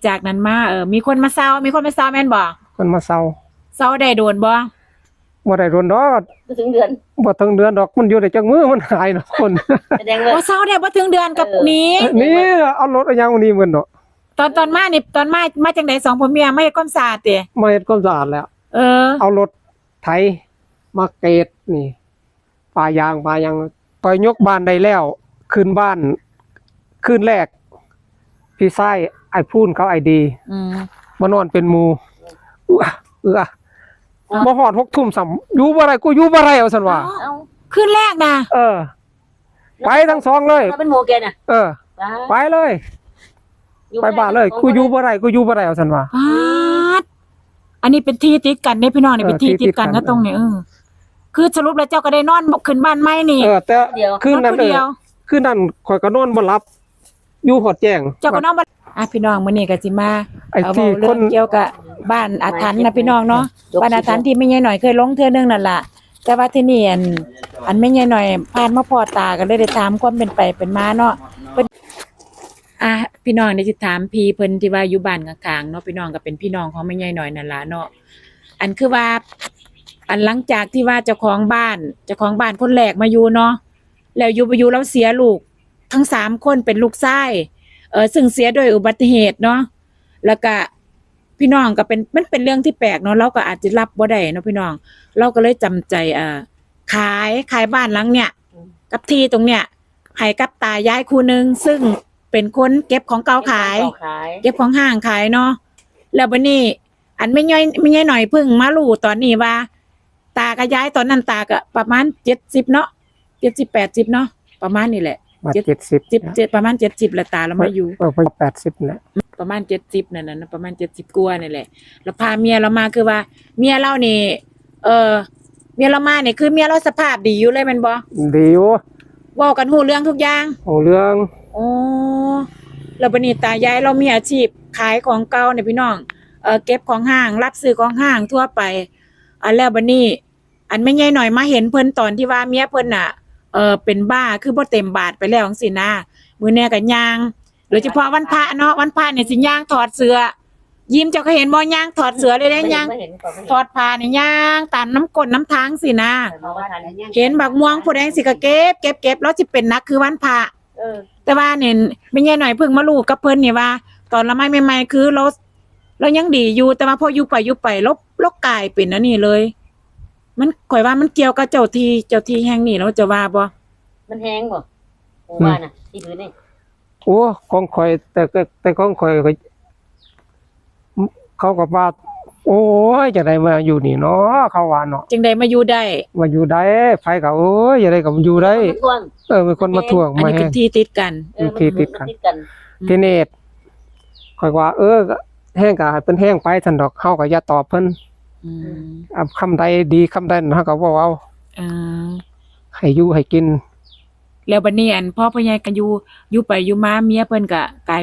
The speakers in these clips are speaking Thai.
จากนั้นมามีคนมาเซาแม่นบ่คนมาเซาได้โดนบ่ได้โดนดอกบ่ถึงเดือนดอกมันอยู่ในจักมือมันหายเนาะคน แสดงว่าเซาได้บ่ถึงเดือนกับนี้นี่เอารถเอายังนี่มันเนาะตอนมานี่ตอนมาจังได๋2ผัวเมียไม่เฮ็ดความสะอาดติมาเฮ็ดความสะอาดแล้วเอารถไถมาเกรดนี่ป่ายางไปยกบ้านได้แล้วขึ้นบ้านคืนแรกพี่ชายไอ้พูนเขาไอดีมานอนเป็นหมู่บ่ฮอด6 ทุ่มซ้ํอยู่บ่ได้กูอยู่บ่ได้เอาซั่นว่าคืนแรกนะไปทั้งสองเลยเป็นหมู่แกน่ะไปเลยไปบ้านเลยกูอยู่บ่ได้เอาซั่นว่าอันนี้เป็นที่ติดกันเด้พี่น้องนี่เป็นที่ติดกันนะตรงนี้คือสรุปแล้วเจ้าก็ได้นอนขึ้นบ้านใหม่นี่แต่คืนนั้นข่อยก็นอนบ่หลับอยู่หอดแจ้งเจ้าก็นอนบ่พี่น้องมื้อนี้ก็สิมาเอาเรื่องเกี่ยวกับบ้านอาถรรพ์นะพี่น้องเนาะบ้านอาถรรพ์ที่แม่ใหญ่หน่อยเคยลงเทื่อนึงนั่นล่ะแต่ว่าที่นี่อันแม่ใหญ่หน่อยผ่านมาพอตาก็เลยได้ถามความเป็นไปเป็นมาเนาะเพิ่นพี่น้องได้สิถามพี่เพิ่นที่ว่าอยู่บ้านข้างๆเนาะพี่น้องก็เป็นพี่น้องของแม่ใหญ่หน่อยนั่นล่ะเนาะอันคือว่าอันหลังจากที่ว่าเจ้าของบ้านคนแรกมาอยู่เนาะแล้วอยู่ไปอยู่แล้วเสียลูกทั้ง3คนเป็นลูกชายซึ่งเสียโดยอุบัติเหตุเนาะแล้วก็พี่น้องก็มันเป็นเรื่องที่แปลกเนาะเราก็อาจจะรับบ่ได้เนาะพี่น้องเราก็เลยจำใจขายบ้านหลังเนี้ยกับที่ตรงเนี้ยให้กับตายายคู่นึงซึ่งเป็นคนเก็บของเก่าขายเก็บของห้างขายเนาะแล้วบัดนี้อันไม่ย่อยหน่อยเพิ่งมารู้ตอนนี้ว่าตากับยายตอนนั้นตาก็ประมาณ70เนาะ70 80เนาะประมาณนี้แหละ70ประมาณ70แล้วตาเรามาอยู่80แหละประมาณ70นั่นน่ะประมาณ70กว่านี่แหละแล้วพาเมียเรามาคือว่าเมียเรานี่เมียเรามานี่คือเมียเราสภาพดีอยู่เลยแม่นบ่ดีอยู่เว้ากันฮู้เรื่องทุกอย่างฮู้เรื่องแล้วบัดนี้ตายายเรามีอาชีพขายของเก่าเนี่ยพี่น้องเก็บของห้างรับซื้อของห้างทั่วไปแล้วบัดนี้อันแม่ใหญ่หน่อยมาเห็นเพิ่นตอนที่ว่าเมียเพิ่นน่ะเป็นบ้าคือบ่เต็มบาทไปแล้วจังซี่นะมื้อนี้ก็ย่างโดยเฉพาะวันพระเนาะวันพระนี่สิย่างถอดเสื้อยิ้มเจ้าก็เห็นบ่ย่างถอดเสื้อเลยเด้ย่างถอดผ้านี่ย่างตามน้ำก้นน้ำทางสินะเห็นบักม่วงผู้แดงสิก็เก็บแล้วสิเป็นนักคือวันพระแต่ว่าเนี่ยแม่ใหญ่หน่อยเพิ่งมารู้กับเพิ่นนี่ว่าตอนละไม้ใหม่ๆคือเรายังดีอยู่แต่ว่าพออยู่ไปลบกลายเป็นอันนี้เลยมันข่อยว่ามันเกี่ยวกับเจ้าที่แห่งนี้แล้วจะว่าบ่มันแห้งบ่ว่าน่ะที่พื้นนี่ของข่อยแต่ของข่อยเขาก็ว่าโอ้ยจังได๋มาอยู่นี่เนาะเขาว่าเนาะจังได๋มาอยู่ได้ไผก็โอ้ยจังได๋ก็อยู่ได้มีคนมาทวงอันนี้เป็นที่ติดกันที่ติดกันทีนี้ข่อยว่าแห้งก็ให้เพิ่นแห้งไปซั่นดอกเฮาก็อย่าตอบเพิ่นคำใดดีคำใดเฮาก็บ่เอาให้อยู่ให้กินแล้วบัดนี้พ่อพ่อใหญ่ก็อยู่ไปอยู่มาเมียเพิ่นก็กลาย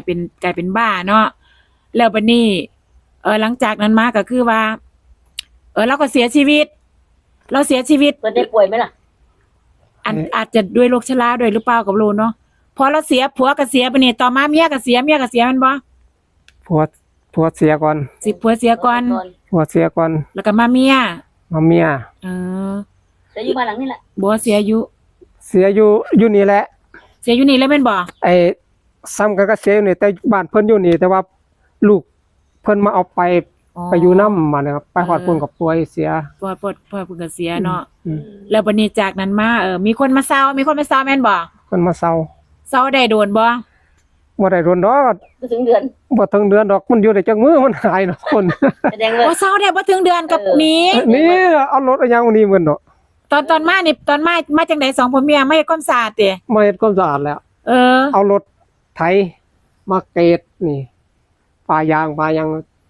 เป็นบ้าเนาะแล้วบัดนี้หลังจากนั้นมาก็คือว่าเราก็เสียชีวิตเพิ่นได้ป่วยมั้ยล่ะอาจจะด้วยโรคชราด้วยหรือเปล่าก็บ่รู้เนาะพอเราเสียผัวก็เสียบัดนี้ต่อมาเมียก็เสียแม่นบ่ผัวเสียก่อนผัวเสียก่อนแล้วก็มาเมียเสียอยู่บ้านหลังนี้แหละบ่เสียอยู่นี่แหละเสียอยู่นี่เลยแม่นบ่ซ้ำกันก็เสียอยู่นี่แต่บ้านเพิ่นอยู่นี่แต่ว่าลูกเพิ่นมาเอาไปอยู่นำมานะครับไปฮอดเพิ่นก็ป่วยเสียพ่อเพิ่นก็เสียเนาะแล้วบัดนี้จากนั้นมามีคนมาเซาแม่นบ่คนมาเซาได้โดนบ่ได้โดนดอกบ่ถึงเดือนดอกมันอยู่ในจักมือมันหายเนาะคนแสดงว่าเซาได้บ่ถึงเดือนกับนี้เอารถเอายังนี่มันเนาะตอนมานี่ตอนมาจังได๋2ผัวเมียมาเฮ็ดความสะอาดติมาเฮ็ดความสะอาดแล้วเอารถไถมาเกรดนี่ป่ายาง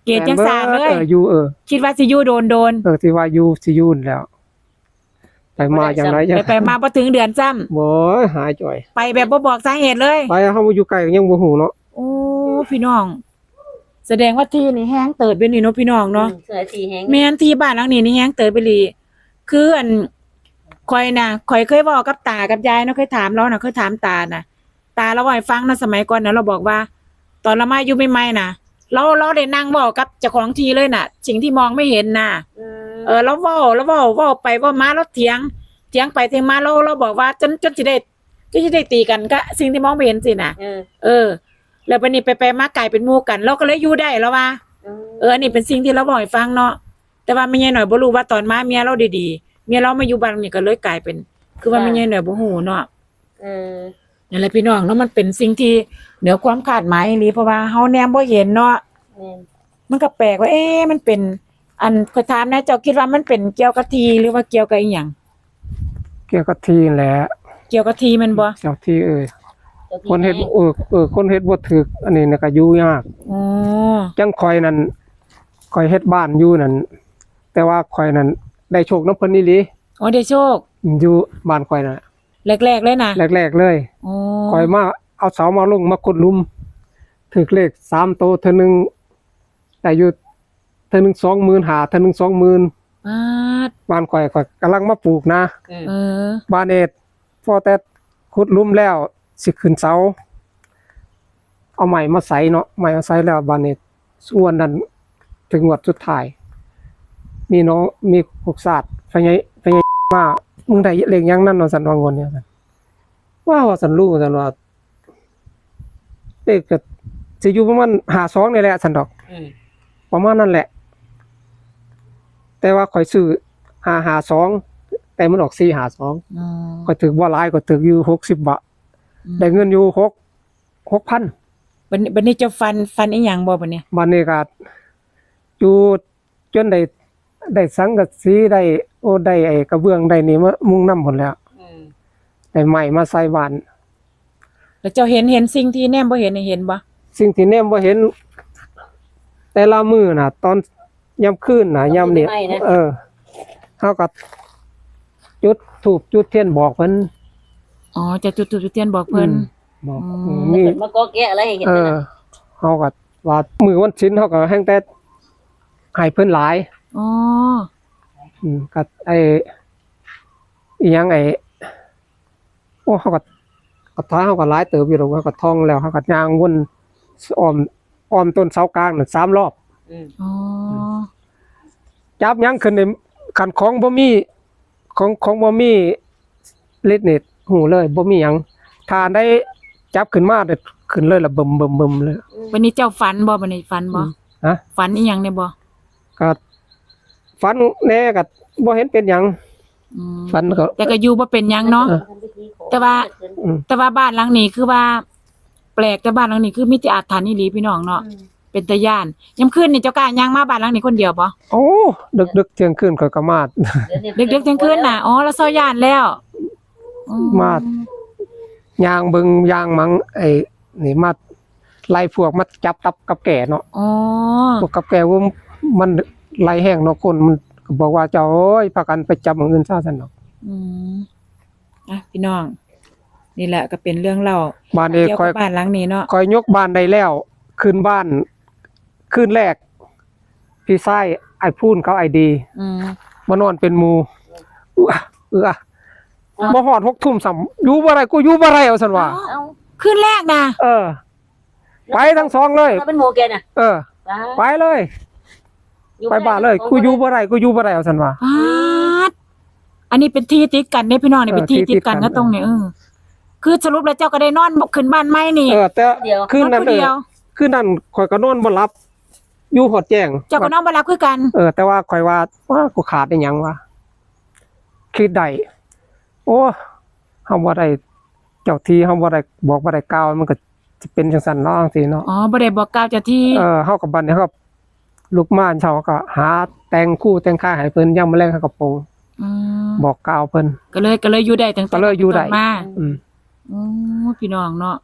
เกรดจังสะอาดเลยอยู่คิดว่าสิอยู่โดนสิว่าอยู่สิยุ่นแล้วไปมาจังได๋ไปมาบ่ถึงเดือนซ้ำโอ้ยหายจ่อยไปแบบบ่บอกสาเหตุเลยไปเฮาอยู่ไกลยังบ่ฮู้เนาะโอ้พี่น้องแสดงว่าที่นี่แห้งเติบเป็นนี่เนาะพี่น้องเนาะที่แห้งแม่นที่บ้านหลังนี้นี่แห้งเติบไปลีคือข่อยเคยเว้ากับตากับยายเนาะเคยถามเราน่ะเคยถามตาน่ะตาเราให้ฟังนะสมัยก่อนน่ะเราบอกว่าตอนละมาอยู่ใหม่ๆน่ะ เราได้นั่งเว้ากับเจ้าของที่เลยน่ะ สิ่งที่มองไม่เห็นน่ะ เราเว้าไปเว้ามาเราเถียงไปเถียงมาเราบอกว่าจนสิได้ตีกันก็สิ่งที่มองไม่เห็นสิน่ะแล้วบัดนี้ไปมากลายเป็นหมู่กัน เราก็เลยอยู่ได้แล้วว่าอันนี้เป็นสิ่งที่เราบอกให้ฟังเนาะแต่ว่าแม่ใหญ่หน่อยบ่รู้ว่าตอนมาเมียเราดีๆเมียเรามาอยู่บ้านนี่ก็เลยกลายเป็น คือว่าแม่ใหญ่หน่อยบ่ฮู้เนาะนั่นแหละพี่น้องเนาะมันเป็นสิ่งที่เหนือความคาดหมายอีหลีเพราะว่าเฮาแนมบ่เห็นเนาะมันก็แปลกว่ามันเป็นอันขอยถามนะเจ้าคิดว่ามันเป็นเกี่ยวกับทีหรือว่าเกี่ยวกับอีหยัง เกี่ยวกับที่แหละ เกี่ยวกับทีแม่นบ่ เจ้าที่คนเฮ็ดคนเฮ็ดบ่ถูกอันนี้น่ะก็อยู่ยาก อ๋อ จังข่อยนั่นข่อยเฮ็ดบ้านอยู่นั่นแต่ว่าข่อยนั่นได้โชคนำเพิ่นอีหลี อ๋อได้โชค อยู่บ้านข่อยน่ะ แรกๆเลยนะ แรกๆเลย อ๋อ ข่อยมาเอาเสามาลงมาขุดหลุมถูกเลข3โตเทื่อนึงได้อยู่เทื่อนึง25,000เทื่อนึง20,000 ปาด บ้านข่อยกำลังมาปลูกนะ เออ บ้านเอ็ดพอแต่ขุดหลุมแล้วสิขึ้นเสาเอาใหม่มาใส่เนาะใหม่มาใส่แล้วบ้านเอ็ดส่วนนั้นถึงงวดสุดท้ายมีน้องมีปรึกษาพญายว่ามึงได้เลขหยังนั่นเนาะสันว่างวนเนี่ยสันว่าสันรู้สันว่าเลขก็สิอยู่ประมาณ52นี่แหละสันดอกประมาณนั้นแหละ แต่ว่าข่อยซื้อ552แต่มันออก452 อ๋อ ก็ถึกบ่หลายก็ถึกอยู่60 บาทได้เงินอยู่6,000 บัดนี้เจะฟันอีหยังบ่บัดนี้ บัดนี้ก็อยู่จนได้สังกะสีได้ได้ไอ้กระเบื้องได้นี่มามุงนำพุ่นแล้วได้ไม้มาใส่บ้าน แล้วเจ้าเห็นสิ่งที่แนมบ่เห็นนี่เห็นบ่ สิ่งที่แนมบ่เห็น แต่ละมื้อน่ะ ตอนยามคืนน่ะยามนี้เฮาก็จุดธูปจุดเทียนบอกเพิ่น อ๋อจะจุดธูปจุดเทียนบอกเพิ่น บอก มี มี มาก็แกะอะไรให้เห็นนั่นน่ะ เฮาก็ว่ามื้อวันศีลเฮาก็แฮ่งแต่ให้เพิ่นหลาย อ๋อ ก็อีหยังเฮาก็ท้าเฮาก็หลายเติบอยู่ดอกเฮาก็ท่องแล้วเฮาก็ย่างวนอ้อมต้นเสากลางนั่น3รอบ อ๋อ จับหยังขึ้นในคันของบ่มีของบ่มีฤทธิ์นี่หูเลยบ่มีหยังถ้าได้จับขึ้นมาเด็ดขึ้นเลยละบึมๆๆเลย วันนี้เจ้าฝันบ่บัดนี้ฝันบ่ ฮะ ฝันอีหยังได้บ่ ก็ฝันแน่ก็บ่เห็นเป็นหยัง อืม ฝันก็ แต่ก็อยู่บ่เป็นหยังเนาะ แต่ว่า แต่ว่าบ้านหลังนี้คือว่า แปลกแต่บ้านหลังนี้คือมีแต่อาถรรพ์อีหลีพี่น้องเนาะเป็นตาย่านยามคืนนี่เจ้ากล้าย่างมาบ้านหลังนี้คนเดียวบ่ โอ้ดึกๆเที่ยงคืนก็มาด ดึกๆเที่ยงคืนน่ะอ๋อแล้วเซาย่านแล้วอืม มาย่างเบิ่งย่างมังนี่มาไล่พวกมาจับตับกับแก่เนาะ อ๋อ พวกกับแก่ว่ามันไล่แห้งเนาะคนมันก็บอกว่าเจ้าโอ้ยพากันไปจับหม้องอื่นซะซั่นเนาะ อืมพี่น้อง นี่แหละก็เป็นเรื่องเล่า บ้านนี้ เกี่ยวกับบ้านหลังนี้เนาะ คอยยกบ้านได้แล้วขึ้นบ้านคืนแรกพี่ชายไอ้พูนเขาไอดี อืม มานอนเป็นหมู่บ่ฮอด6 ทุ่มซ้ํอยู่บ่ได้กูอยู่บ่ได้เอาซั่นว่า เอ้า คืนแรกนะ ไปทั้งสองเลย ถ้าเป็นโมแกน่ะ ไปเลย ไปบ้านเลยกูอยู่บ่ได้เอาซั่นว่า ปาดอันนี้เป็นที่ติดกันเด้พี่น้องนี่เป็นที่ติดกัน ที่ติดกัน นะตรงนี้คือสรุปแล้วเจ้าก็ได้นอนขึ้นบ้านใหม่นี่ แต่คืนนั้น นอนผู้เดียว คืนนั้นข่อยก็นอนบ่หลับอยู่หอดแจ้ง เจ้าก็นอนบ่หลับคือกัน แต่ว่าข่อยว่ากูขาดอีหยังวะคิดได้โอ้เฮาบ่ได้เจ้าที่เฮาบ่ได้บอกบ่ได้กล่าวมันก็สิเป็นจังซั่นเนาะจังซี่เนาะ อ๋อบ่ได้บอกกล่าวเจ้าที่ เฮากับบัดนี้เฮาก็ลูกม่านเช้าก็หาแต่งคู่แต่งค่ายให้เพิ่นยามมื้อแลงเฮาก็ปรุง อืม บอกกล่าวเพิ่น ก็เลยอยู่ได้ตั้งแต่ ก็เลยอยู่ได้ ต้นมา อืม อ๋อพี่น้องเนาะ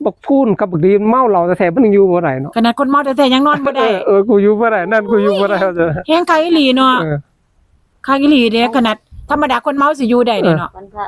บอกพูนกับบักดีเมาเหล้าแท้ๆมันยังอยู่บ่ได้เนาะ ขนาดคนเมาแท้ๆยังนอนบ่ได้ กูอยู่บ่ได้นั่นกูอยู่บ่ได้เอาจ้ะ แฮงคักอีหลีเนาะคักอีหลีเด้ขนาดธรรมดาคนเมาสิอยู่ได้เด้เนาะ วันพระ